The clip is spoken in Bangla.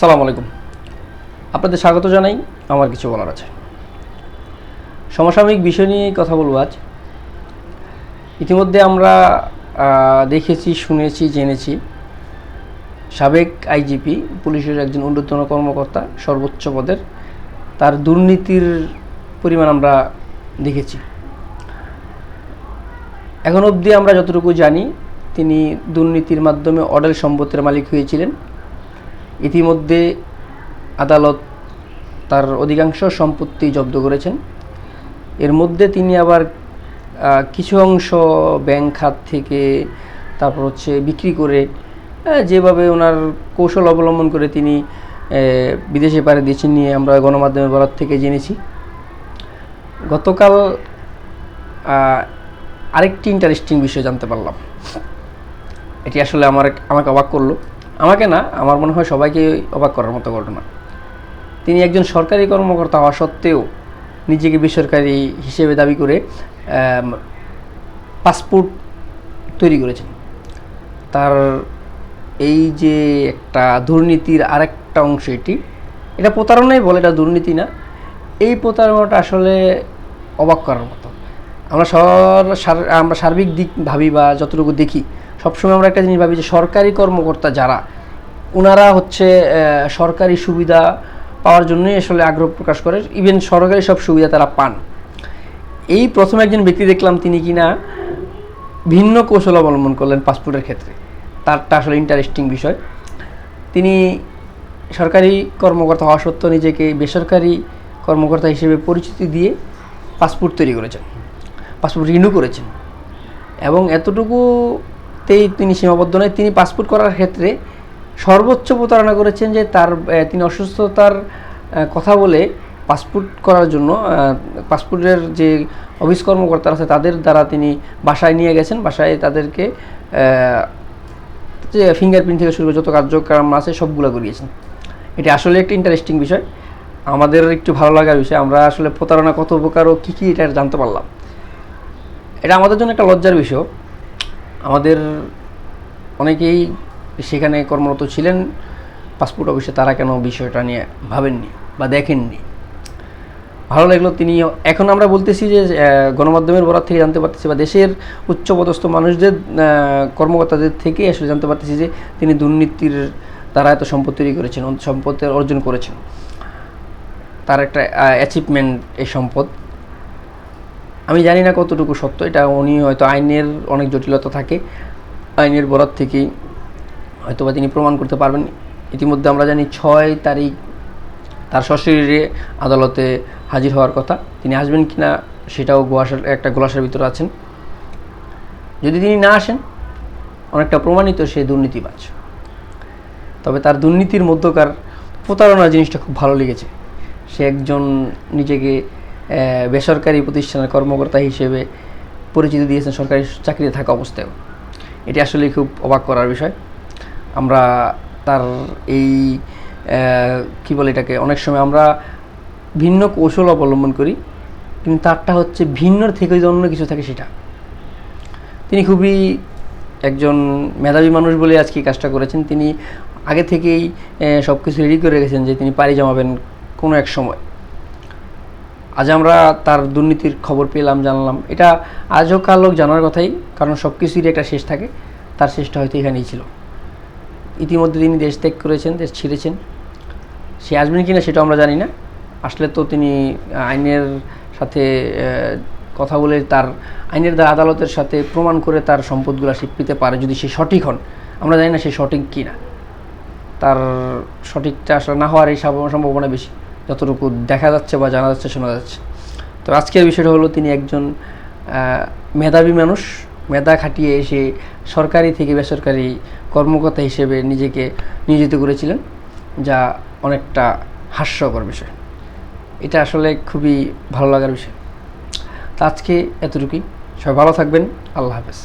আসসালামু আলাইকুম। আপনাদের স্বাগত জানাই। আমার কিছু বলার আছে। সমসাময়িক বিষয় নিয়ে কথা বলব আজ। ইতিমধ্যে আমরা দেখেছি, শুনেছি, জেনেছি সাবেক আইজিপি, পুলিশের একজন ঊর্ধ্বতন কর্মকর্তা, সর্বোচ্চ পদের, তার দুর্নীতির পরিমাণ আমরা দেখেছি। এখন অবধি আমরা যতটুকু জানি, তিনি দুর্নীতির মাধ্যমে অডেল সম্পত্তির মালিক হয়েছিলেন। ইতিমধ্যে আদালত তার অধিকাংশ সম্পত্তি জব্দ করেছেন। এর মধ্যে তিনি আবার কিছু অংশ ব্যাংক খাত থেকে তারপর বিক্রি করে, যেভাবে ওনার কৌশল অবলম্বন করে তিনি বিদেশে পাড়ি দিয়েছেন নিয়ে আমরা গণমাধ্যমের বরাত থেকে জেনেছি। গতকাল আরেকটি ইন্টারেস্টিং বিষয় জানতে পারলাম। এটি আসলে আমাকে অবাক করলো। আমাকে না, আমার মনে হয় সবাইকে অবাক করার মতো ঘটনা। তিনি একজন সরকারি কর্মকর্তা হওয়া সত্ত্বেও নিজেকে বেসরকারি হিসেবে দাবি করে পাসপোর্ট তৈরি করেছেন। তার এই যে একটা দুর্নীতির আরেকটা অংশ, এটা প্রতারণাই বলে, এটা দুর্নীতি না। এই প্রতারণাটা আসলে অবাক করার মতো। আমরা সার্বিক দিক ভাবি বা যতটুকু দেখি, সবসময় আমরা একটা জিনিস ভাবি যে সরকারি কর্মকর্তা যারা, ওনারা সরকারি সুবিধা পাওয়ার জন্যই আসলে আগ্রহ প্রকাশ করে। ইভেন সরকারি সব সুবিধা তারা পান। এই প্রথম একজন ব্যক্তি দেখলাম তিনি কিনা ভিন্ন কৌশল অবলম্বন করলেন পাসপোর্টের ক্ষেত্রে। তারটা আসলে ইন্টারেস্টিং বিষয়। তিনি সরকারি কর্মকর্তা হওয়া সত্ত্বেও নিজেকে বেসরকারি কর্মকর্তা হিসেবে পরিচিতি দিয়ে পাসপোর্ট তৈরি করেছেন, পাসপোর্ট রিনিউ করেছেন। এবং এতটুকুতেই তিনি সীমাবদ্ধ নয়, তিনি পাসপোর্ট করার ক্ষেত্রে সর্বোচ্চ প্রতারণা করেছেন যে তিনি অসুস্থতার কথা বলে পাসপোর্ট করার জন্য পাসপোর্টের যে অফিস কর্মকর্তা আছে তাদের দ্বারা তিনি বাসায় নিয়ে গেছেন। বাসায় তাদেরকে যে ফিঙ্গারপ্রিন্ট থেকে শুরু করে যত কার্যক্রম আছে সবগুলো করিয়েছেন। এটি আসলে একটা ইন্টারেস্টিং বিষয়, আমাদের একটু ভালো লাগার বিষয়। আমরা আসলে প্রতারণা কত প্রকার ও কী এটা জানতে পারলাম। এটা আমাদের জন্য একটা লজ্জার বিষয়। আমাদের অনেকেই সেখানে কর্মরত ছিলেন পাসপোর্ট অফিসে, তারা কেন বিষয়টা নিয়ে ভাবেননি বা দেখেননি। ভালো লাগলো তিনি। এখন আমরা বলতেছি যে গণমাধ্যমের বরাত থেকে জানতে পারতেছি বা দেশের উচ্চপদস্থ মানুষদের, কর্মকর্তাদের থেকে আসলে জানতে পারতেছি যে তিনি দুর্নীতির দ্বারা এত সম্পদ তৈরি করেছেন, সম্পদের অর্জন করেছেন। তার একটা অ্যাচিভমেন্ট এই সম্পদ। আমি জানি না কতটুকু সত্য এটা। উনি হয়তো আইনের অনেক জটিলতা থাকে, আইনের বরাত থেকেই হয়তো বা তিনি প্রমাণ করতে পারবেন। ইতিমধ্যে আমরা জানি 6 তারিখ তার সশরীরে আদালতে হাজির হওয়ার কথা। তিনি আসবেন কি না সেটাও একটা গোলাসার ভিতরে আছেন। যদি তিনি না আসেন, অনেকটা প্রমাণিত সে দুর্নীতিবাজ। তবে তার দুর্নীতির মধ্যকার প্রতারণার জিনিসটা খুব ভালো লেগেছে। সে একজন নিজেকে বেসরকারি প্রতিষ্ঠানের কর্মকর্তা হিসেবে পরিচিতি দিয়েছেন সরকারি চাকরিতে থাকা অবস্থায়ও। এটি আসলে খুব অবাক করার বিষয়। আমরা তার এই কী বলে এটাকে, অনেক সময় আমরা ভিন্ন কৌশল অবলম্বন করি, কিন্তু তারটা ভিন্নর থেকে যদি অন্য কিছু থাকে সেটা। তিনি খুবই একজন মেধাবী মানুষ বলে আজকে কাজটা করেছেন। তিনি আগে থেকেই সব কিছু রেডি করে রেখেছেন যে তিনি পাড়ি জমাবেন কোনো এক সময়। আজ আমরা তার দুর্নীতির খবর পেলাম, জানলাম। এটা আজও কাল লোক জানার কথাই, কারণ সব কিছুরই একটা শেষ থাকে। তার শেষটা হয়তো এখানেই ছিল। ইতিমধ্যে তিনি দেশ ত্যাগ করেছেন, দেশ ছেড়েছেন। সে আসবেন কি না সেটাও আমরা জানি না। আসলে তো তিনি আইনের সাথে কথা বলে তার আইনের দ্বারা আদালতের সাথে প্রমাণ করে তার সম্পদগুলো সে পেতে পারে, যদি সে সঠিক হন। আমরা জানি না সে সঠিক কি না। তার সঠিকটা আসলে না হওয়ার এই সম্ভাবনা বেশি, যতটুকু দেখা যাচ্ছে বা জানা যাচ্ছে, শোনা যাচ্ছে। তো আজকের বিষয়টা হলো, তিনি একজন মেধাবী মানুষ, মেধা খাটিয়ে এসে সরকারি থেকে বেসরকারি কর্মকর্তা হিসেবে নিজেকে নিয়োজিত করেছিলেন, যা অনেকটা হাস্যকর বিষয়। এটা আসলে খুবই ভালো লাগার বিষয়। তো আজকে এতটুকুই। সবাই ভালো থাকবেন। আল্লাহ হাফেজ।